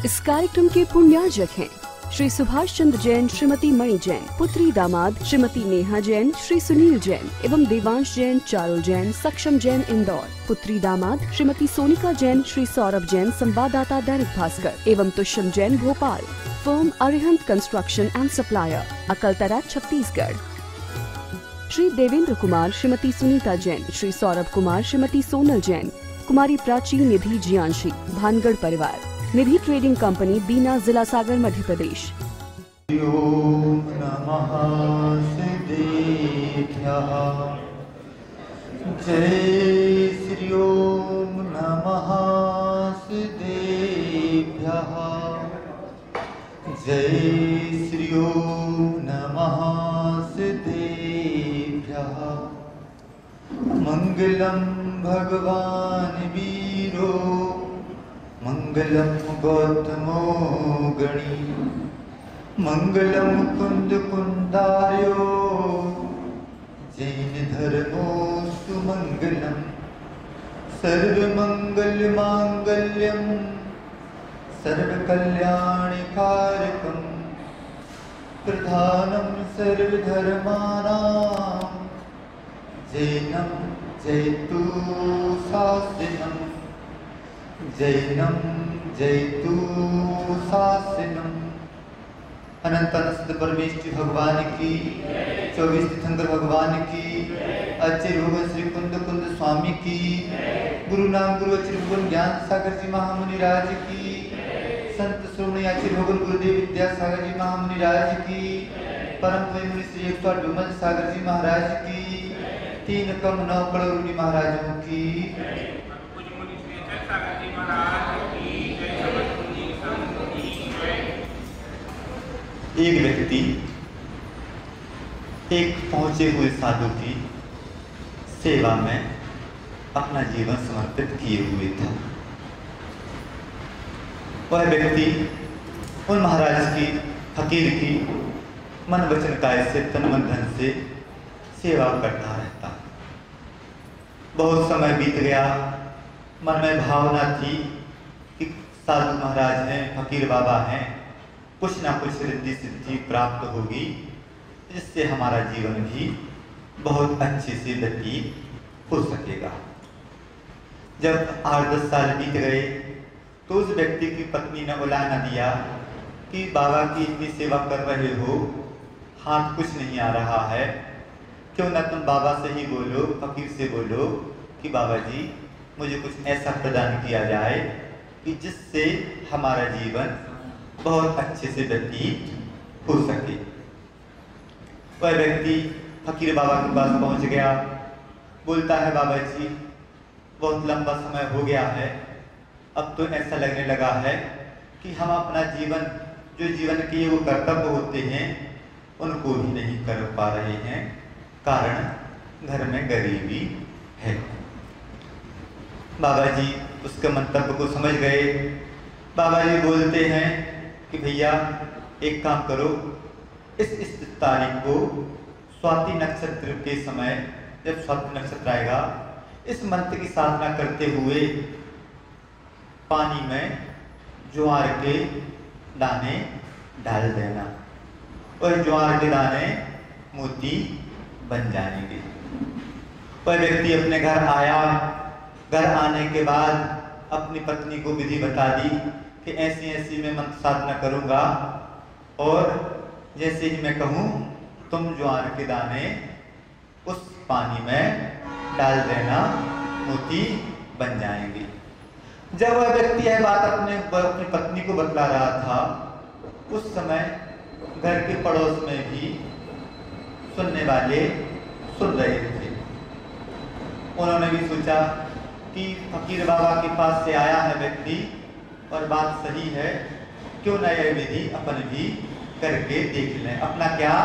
इस कार्यक्रम के पुण्यार्जक हैं श्री सुभाष चंद्र जैन, श्रीमती मणि जैन, पुत्री दामाद श्रीमती नेहा जैन, श्री सुनील जैन एवं देवांश जैन, चारुल जैन, सक्षम जैन इंदौर, पुत्री दामाद श्रीमती सोनिका जैन, श्री सौरभ जैन, संवाददाता दैनिक भास्कर एवं Tushyam Jain, Bhopal. Firm Arihant construction and supplier, Akaltara, Chhattisgarh. Shri Devendra Kumar, Shrimati Sunita Jain, Shri Saurabh Kumar, Shrimati Sonal Jain, Kumari Prachi, Nidhi Jiyanshi, Bhangarh परिवार। निधि ट्रेडिंग कंपनी, बीना, जिला सागर, मध्य प्रदेश। ओम नमः सिद्धेभ्यः। जय श्री ओम नमः सिद्धेभ्यः। जय श्री ओम नमः सिद्धेभ्यः। मंगलम भगवान वीरो मंगलम गौतमो गणी मंगलम कुंद कुंदार्यो जैन धर्मोस्तु मंगलम सर्वमंगल मांगल्यम सर्वकल्याणकारकम प्रधानम सर्वधर्माणां जैनम जयतु शासनम जैनम जयतु शासनम। अनंत अनंत परमेश्वर भगवान की, 24 तीर्थंकर भगवान की, आचार्य भगवान श्री कुंद कुंद स्वामी की, गुरु नाम गुरु आचार्य भगवान ज्ञान सागर जी महामुनि राज की, संत श्रोमणी आचार्य भगवान गुरुदेव विद्यासागर जी महामुनि राज की, परम मुनि श्री 108 विमल सागर जी महाराज की, 3 कम 9 करोड़ मुनि महाराजों की। एक व्यक्ति एक पहुंचे हुए साधु की सेवा में अपना जीवन समर्पित किए हुए था। वह व्यक्ति उन महाराज की, फकीर की मन वचन काय से, तन मन धन से सेवा करता रहता। बहुत समय बीत गया, मन में भावना थी कि साधु महाराज हैं, फकीर बाबा हैं, कुछ ना कुछ रिद्धि सिद्धि प्राप्त होगी जिससे हमारा जीवन भी बहुत अच्छे से व्यतीत हो सकेगा। जब 8-10 साल बीत गए तो उस व्यक्ति की पत्नी ने उलाहना दिया कि बाबा की इतनी सेवा कर रहे हो, हाथ कुछ नहीं आ रहा है, क्यों ना तुम बाबा से ही बोलो, फकीर से बोलो कि बाबा जी मुझे कुछ ऐसा प्रदान किया जाए कि जिससे हमारा जीवन बहुत अच्छे से व्यतीत हो सके। वह व्यक्ति फकीर बाबा के पास पहुंच गया, बोलता है बाबा जी बहुत लंबा समय हो गया है, अब तो ऐसा लगने लगा है कि हम अपना जीवन, जो जीवन के वो कर्तव्य होते हैं उनको भी नहीं कर पा रहे हैं, कारण घर में गरीबी है। बाबा जी उसके मंतव्य को समझ गए। बाबा जी बोलते हैं कि भैया एक काम करो, इस तारीख को स्वाति नक्षत्र के समय, जब स्वाति नक्षत्र आएगा, इस मंत्र की साधना करते हुए पानी में ज्वार के दाने डाल देना और ज्वार के दाने मोती बन जाएंगे। वह व्यक्ति अपने घर आया, घर आने के बाद अपनी पत्नी को विधि बता दी कि ऐसी ऐसी मैं मंत्र साधना करूंगा और जैसे ही मैं कहूँ तुम ज्वार के दाने उस पानी में डाल देना, मोती बन जाएंगे। जब वह व्यक्ति यह बात अपनी पत्नी को बतला रहा था, उस समय घर के पड़ोस में भी सुनने वाले सुन रहे थे। उन्होंने भी सोचा कि फकीर बाबा के पास से आया है व्यक्ति और बात सही है, क्यों न यह विधि अपन भी करके देख लें, अपना क्या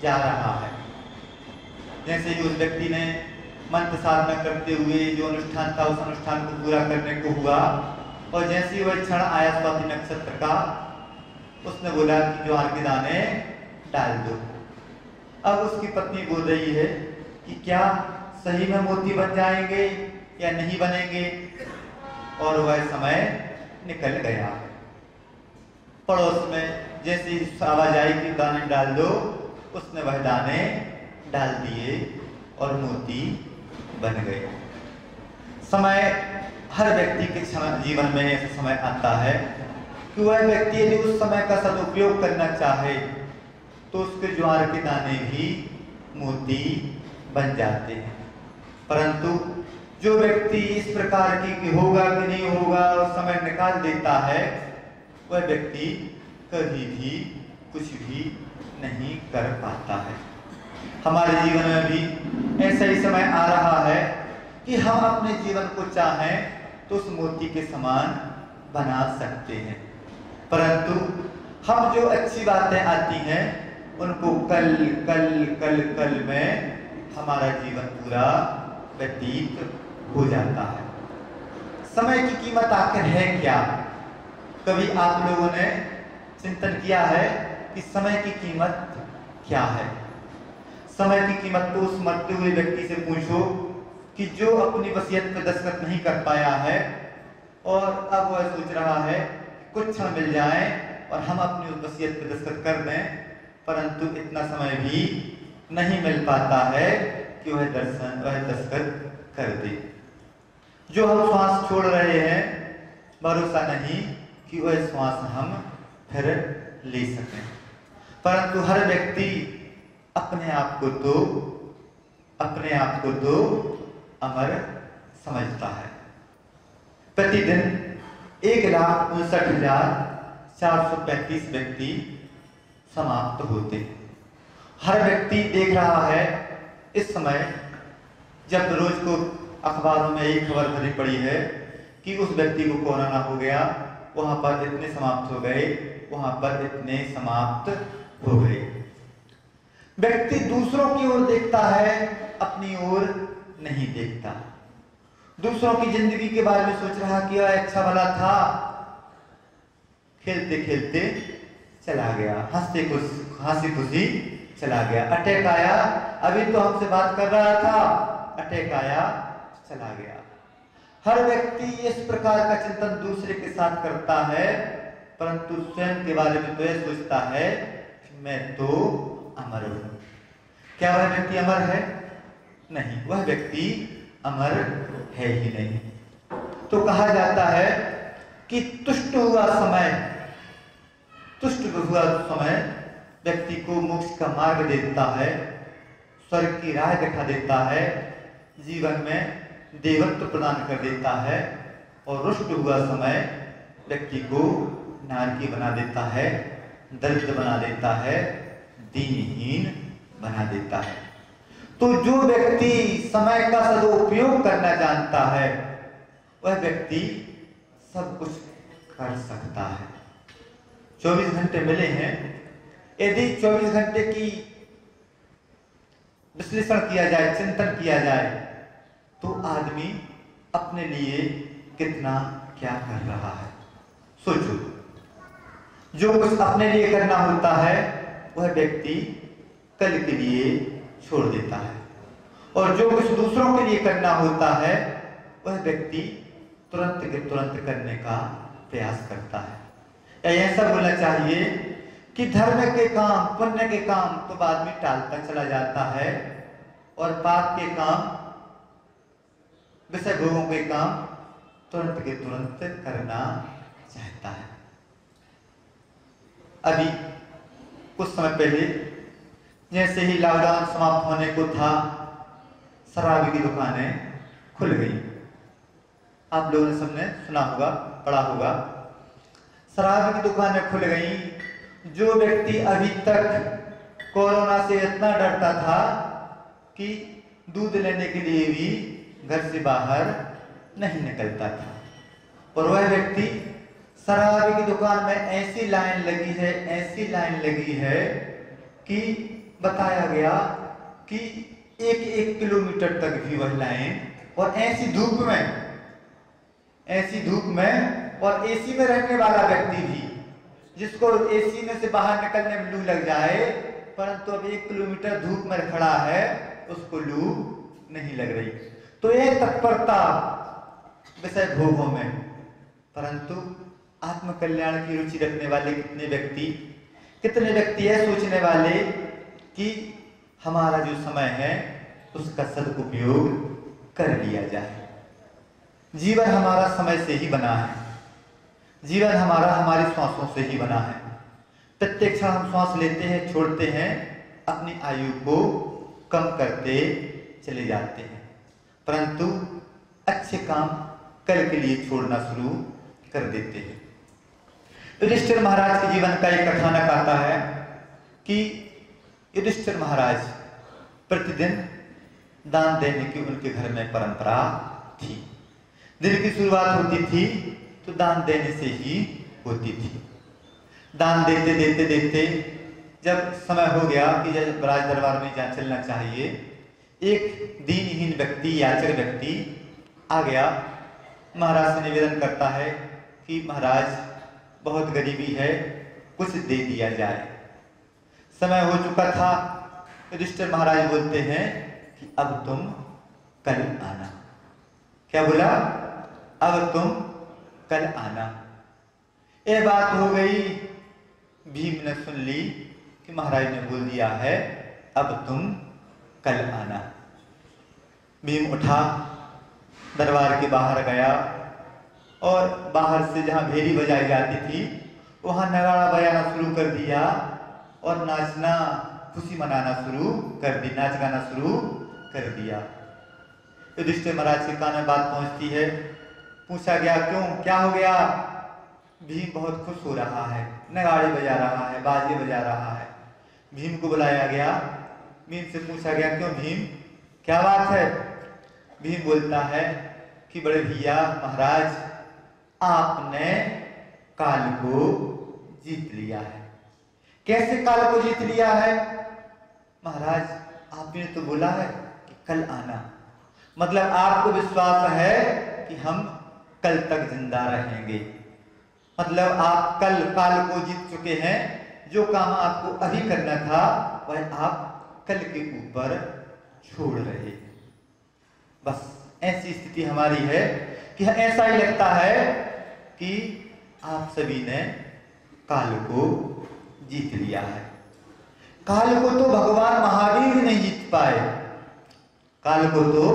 जा रहा है। जैसे ही उस व्यक्ति ने मंत्र साधना करते हुए जो अनुष्ठान था उस अनुष्ठान को पूरा करने को हुआ और जैसे ही वह क्षण आया स्वाति नक्षत्र का, उसने बोला कि ज्वार के दाने डाल दो। अब उसकी पत्नी बोल रही है कि क्या सही में मोती बन जाएंगे या नहीं बनेंगे, और वह समय निकल गया। पड़ोस में जैसी आवाज आई कि दाने डाल दो, उसने वह दाने डाल दिए और मोती बन गए। समय, हर व्यक्ति के जीवन में ऐसा समय आता है कि वह व्यक्ति यदि उस समय का सदुपयोग करना चाहे तो उसके ज्वार के दाने भी मोती बन जाते हैं। परंतु जो व्यक्ति इस प्रकार की होगा कि नहीं होगा और समय निकाल देता है, वह व्यक्ति कभी भी कुछ भी नहीं कर पाता है। हमारे जीवन में भी ऐसा ही समय आ रहा है कि हम अपने जीवन को चाहें तो उस मोती के समान बना सकते हैं, परंतु हम जो अच्छी बातें आती हैं उनको कल कल कल कल में हमारा जीवन पूरा व्यतीत हो जाता है। समय की कीमत आखिर है क्या? कभी आप लोगों ने चिंतन किया है कि समय की कीमत क्या है? समय की कीमत तो उस मरते हुए व्यक्ति से पूछो कि जो अपनी वसीयत पर दस्तखत नहीं कर पाया है और अब वह सोच रहा है कुछ क्षण मिल जाए और हम अपनी उस वसीयत पर दस्तखत कर दें, परंतु इतना समय भी नहीं मिल पाता है कि वह दस्तखत कर दे। जो हम श्वास छोड़ रहे हैं, भरोसा नहीं कि वह श्वास हम फिर ले सकें, परंतु हर व्यक्ति अपने आप को तो अमर समझता है। प्रतिदिन 1,59,435 व्यक्ति समाप्त होते हैं। हर व्यक्ति देख रहा है इस समय, जब रोज को अखबारों में एक खबर भरी पड़ी है कि उस व्यक्ति को कोरोना हो गया, वहां पर इतने समाप्त हो गए, वहां पर इतने समाप्त हो गए। व्यक्ति दूसरों की ओर देखता है, अपनी ओर नहीं देखता। दूसरों की जिंदगी के बारे में सोच रहा कि यह अच्छा भला था, खेलते खेलते चला गया, हंसी खुशी चला गया। अटैक आया, अभी तो हमसे बात कर रहा था, अटैक आया, चला गया। हर व्यक्ति इस प्रकार का चिंतन दूसरे के साथ करता है, परंतु स्वयं के बारे में तो यह सोचता है कि मैं तो अमर हूं। क्या वह व्यक्ति अमर है? नहीं, वह व्यक्ति अमर है ही नहीं। तो कहा जाता है कि तुष्ट हुआ समय व्यक्ति को मोक्ष का मार्ग देता है, स्वर्ग की राह दिखा देता है, जीवन में देवत्व प्रदान कर देता है, और रुष्ट हुआ समय व्यक्ति को नारकी बना देता है, दरिद्र बना देता है, दीनहीन बना देता है। तो जो व्यक्ति समय का सदुपयोग करना जानता है, वह व्यक्ति सब कुछ कर सकता है। 24 घंटे मिले हैं, यदि 24 घंटे की विश्लेषण किया जाए, चिंतन किया जाए, तो आदमी अपने लिए कितना क्या कर रहा है। सोचो, जो कुछ अपने लिए करना होता है वह व्यक्ति कल के लिए छोड़ देता है, और जो कुछ दूसरों के लिए करना होता है वह व्यक्ति तुरंत के तुरंत करने का प्रयास करता है। या ऐसा बोलना चाहिए कि धर्म के काम, पुण्य के काम तो बाद में टालता चला जाता है, और पाप के काम, विषय भोगों के काम तुरंत के तुरंत करना चाहता है। अभी कुछ समय पहले जैसे ही लॉकडाउन समाप्त होने को था, शराब की दुकानें खुल गई। आप लोगों ने सबने सुना होगा, पढ़ा होगा, शराब की दुकानें खुल गई। जो व्यक्ति अभी तक कोरोना से इतना डरता था कि दूध लेने के लिए भी घर से बाहर नहीं निकलता था, और वह व्यक्ति शराब की दुकान में ऐसी लाइन लगी है कि बताया गया कि 1-1 किलोमीटर तक भी वह लाइन, और ऐसी धूप में और एसी में रहने वाला व्यक्ति भी, जिसको एसी में से बाहर निकलने में लू लग जाए, परंतु अब 1 किलोमीटर धूप में खड़ा है, उसको लू नहीं लग रही। तो यह तत्परता विषय भोगों में, परंतु आत्म कल्याण की रुचि रखने वाले कितने व्यक्ति है सोचने वाले कि हमारा जो समय है उसका सदुपयोग कर लिया जाए। जीवन हमारा समय से ही बना है, जीवन हमारा हमारी श्वासों से ही बना है। प्रत्येक क्षण हम श्वास लेते हैं, छोड़ते हैं, अपनी आयु को कम करते चले जाते हैं, परंतु अच्छे काम कल के लिए छोड़ना शुरू कर देते हैं। युधिष्ठिर महाराज के जीवन का एक कथानक आता है कि युधिष्ठिर महाराज प्रतिदिन दान देने की उनके घर में परंपरा थी। दिन की शुरुआत होती थी तो दान देने से ही होती थी। दान देते देते देते जब समय हो गया कि जब राज दरबार में जहाँ चलना चाहिए, एक दीनहीन व्यक्ति, याचक व्यक्ति आ गया, महाराज से निवेदन करता है कि महाराज बहुत गरीबी है, कुछ दे दिया जाए। समय हो चुका था, युधिष्ठिर महाराज बोलते हैं कि अब तुम कल आना। क्या बोला? अब तुम कल आना। यह बात हो गई, भीम ने सुन ली कि महाराज ने बोल दिया है अब तुम कल आना। भीम उठा, दरबार के बाहर गया और बाहर से जहां भेरी बजाई जाती थी वहां नगाड़ा बजाना शुरू कर दिया और नाचना, खुशी मनाना शुरू कर दी, नाच गाना शुरू कर दिया। युधिष्ठिर महाराज के कान में बात पहुंचती है, पूछा गया क्यों, क्या हो गया? भीम बहुत खुश हो रहा है, नगाड़े बजा रहा है, बाजे बजा रहा है। भीम को बुलाया गया, भीम से पूछा गया क्यों भीम, क्या बात है? भीम बोलता है कि बड़े भैया महाराज, आपने काल को जीत लिया है। कैसे काल को जीत लिया है? महाराज आपने तो बोला है कि कल आना, मतलब आपको विश्वास है कि हम कल तक जिंदा रहेंगे, मतलब आप कल काल को जीत चुके हैं। जो काम आपको अभी करना था वह आप कल के ऊपर छोड़ रहे। बस ऐसी स्थिति हमारी है कि ऐसा ही लगता है कि आप सभी ने काल को जीत लिया है। काल को तो भगवान महावीर भी नहीं जीत पाए, काल को तो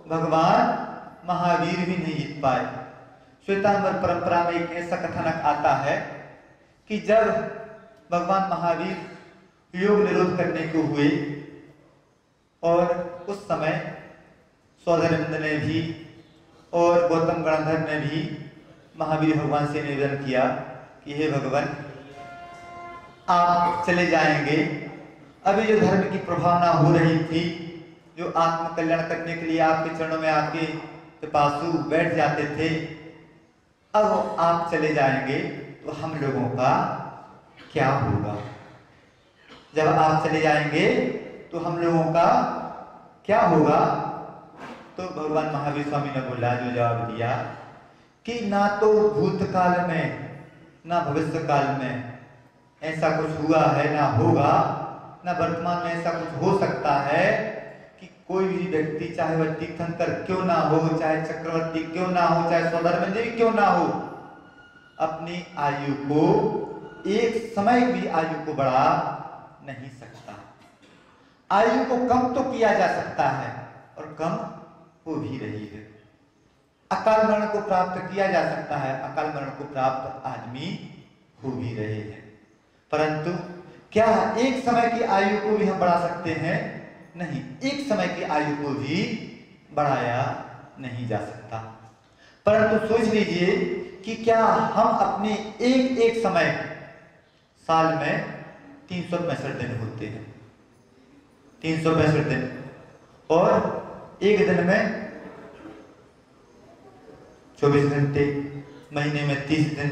भगवान महावीर भी नहीं जीत पाए। श्वेतांबर परंपरा में एक ऐसा कथानक आता है कि जब भगवान महावीर योग निरोध करने को हुए और उस समय सौधर्मनंद ने भी और गौतम गणधर ने भी महावीर भगवान से निवेदन किया कि हे भगवान, आप चले जाएंगे, अभी जो धर्म की प्रभावना हो रही थी, जो आत्म कल्याण करने के लिए आपके चरणों में आके पासु बैठ जाते थे, अब आप चले जाएंगे तो हम लोगों का क्या होगा? जब आप चले जाएंगे तो हम लोगों का क्या होगा? तो भगवान महावीर स्वामी ने बोला, जो जवाब दिया कि ना तो भूतकाल में ना भविष्य काल में ऐसा कुछ हुआ है, ना होगा, ना वर्तमान में ऐसा कुछ हो सकता है कि कोई भी व्यक्ति, चाहे वह तीर्थंकर क्यों ना हो, चाहे चक्रवर्ती क्यों ना हो, चाहे सौधर्मनंद भी क्यों ना हो, अपनी आयु को एक समय भी आयु को बढ़ा नहीं सकता। आयु को कम तो किया जा सकता है और कम हो भी रही है। अकाल मरण को प्राप्त किया जा सकता है, अकाल मरण को प्राप्त आदमी हो भी रहे हैं, परंतु क्या एक समय की आयु को भी हम बढ़ा सकते हैं? नहीं, एक समय की आयु को भी बढ़ाया नहीं जा सकता। परंतु सोच लीजिए कि क्या हम अपने एक एक समय, साल में 365 दिन होते हैं, 365 दिन, और एक दिन में 24 घंटे, महीने में 30 दिन,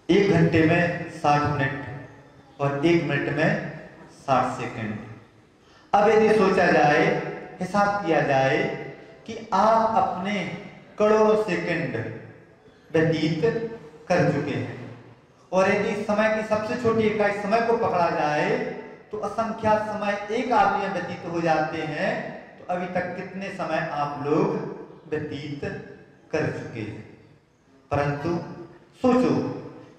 एक घंटे में 60 मिनट और एक मिनट में 60 सेकंड। अब यदि सोचा जाए, हिसाब किया जाए कि आप अपने करोड़ों सेकंड व्यतीत कर चुके हैं, और यदि समय की सबसे छोटी इकाई समय को पकड़ा जाए तो असंख्यात समय एक आदमी में व्यतीत हो जाते हैं, तो अभी तक कितने समय आप लोग व्यतीत कर चुके हैं? परंतु सोचो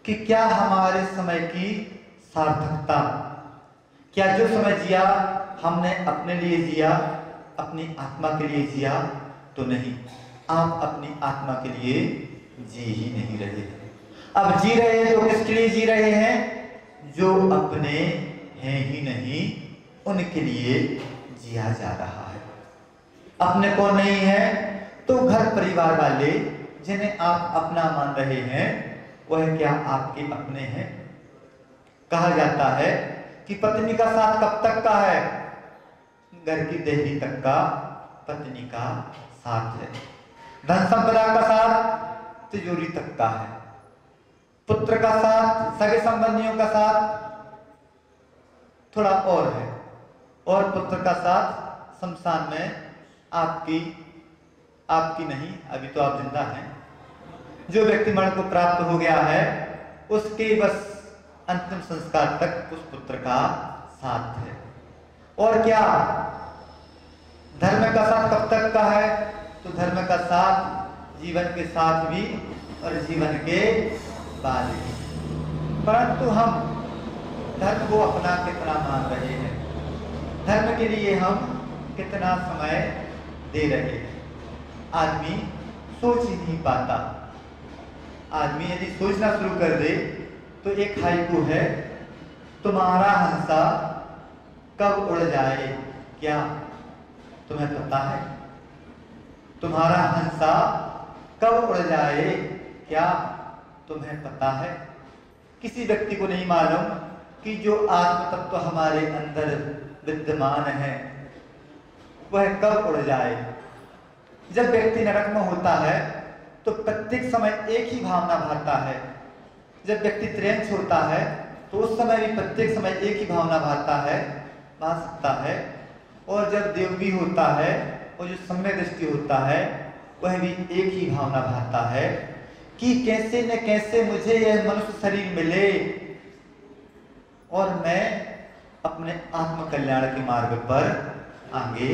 कि क्या हमारे समय की सार्थकता, क्या जो समय जिया हमने अपने लिए जिया, अपनी आत्मा के लिए जिया? तो नहीं, आप अपनी आत्मा के लिए जी ही नहीं रहे। अब जी रहे हैं तो किसके लिए जी रहे हैं? जो अपने हैं ही नहीं उनके लिए जिया जा रहा है। अपने को नहीं है तो घर परिवार वाले जिन्हें आप अपना मान रहे हैं वह क्या आपके अपने हैं? कहा जाता है कि पत्नी का साथ कब तक का है? घर की देहरी तक का पत्नी का साथ है। धन संपदा का साथ तिजोरी तक का है। पुत्र का साथ, सगे संबंधियों का साथ थोड़ा और है, और पुत्र का साथ शमशान में आपकी नहीं, अभी तो आप जिंदा हैं। जो व्यक्ति मरण को प्राप्त हो गया है उसके बस अंतिम संस्कार तक उस पुत्र का साथ है। और क्या धर्म का साथ कब तक का है? तो धर्म का साथ जीवन के साथ भी और जीवन के बाद भी। परंतु हम धर्म को अपना कितना मान रहे हैं? धर्म के लिए हम कितना समय दे रहे हैं? आदमी सोच ही नहीं पाता। आदमी यदि सोचना शुरू कर दे तो एक हाइकू है, तुम्हारा हंसा कब उड़ जाए क्या तुम्हें पता है? तुम्हारा हंसा कब उड़ जाए क्या तुम्हें पता है? किसी व्यक्ति को नहीं मालूम कि जो आत्म तत्व हमारे अंदर विद्यमान है वह कब उड़ जाए। जब व्यक्ति नरक में होता है तो प्रत्येक समय एक ही भावना भाता है। जब व्यक्ति त्रेंच होता है तो उस समय भी प्रत्येक समय एक ही भावना भाता सकता है। और जब देवगी होता है और जो सम्यक दृष्टि होता है वह भी एक ही भावना भाता है कि कैसे न कैसे मुझे यह मनुष्य शरीर मिले और मैं अपने आत्म कल्याण के मार्ग पर आगे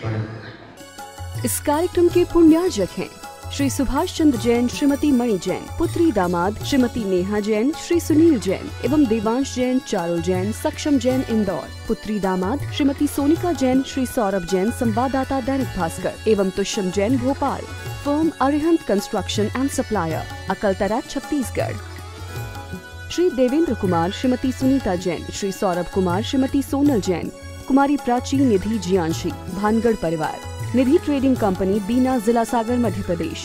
बढ़ूं। इस कार्यक्रम के पुण्यार्जक हैं श्री सुभाष चंद्र जैन, श्रीमती मणि जैन, पुत्री दामाद श्रीमती नेहा जैन, श्री सुनील जैन एवं देवांश जैन, चारुल जैन, सक्षम जैन इंदौर, पुत्री दामाद श्रीमती सोनिका जैन, श्री सौरभ जैन, संवाददाता दैनिक भास्कर एवं Tushyam Jain, Bhopal. Firm Arihant construction and supplier, Akaltara, Chhattisgarh. Shri Devendra Kumar, Shrimati Sunita Jain, Shri Saurabh Kumar, Shrimati Sonal Jain, Kumari Prachi, Nidhi Jiyanshi, Bhangarh परिवार। निधि ट्रेडिंग कंपनी, बीना, जिला सागर, मध्य प्रदेश।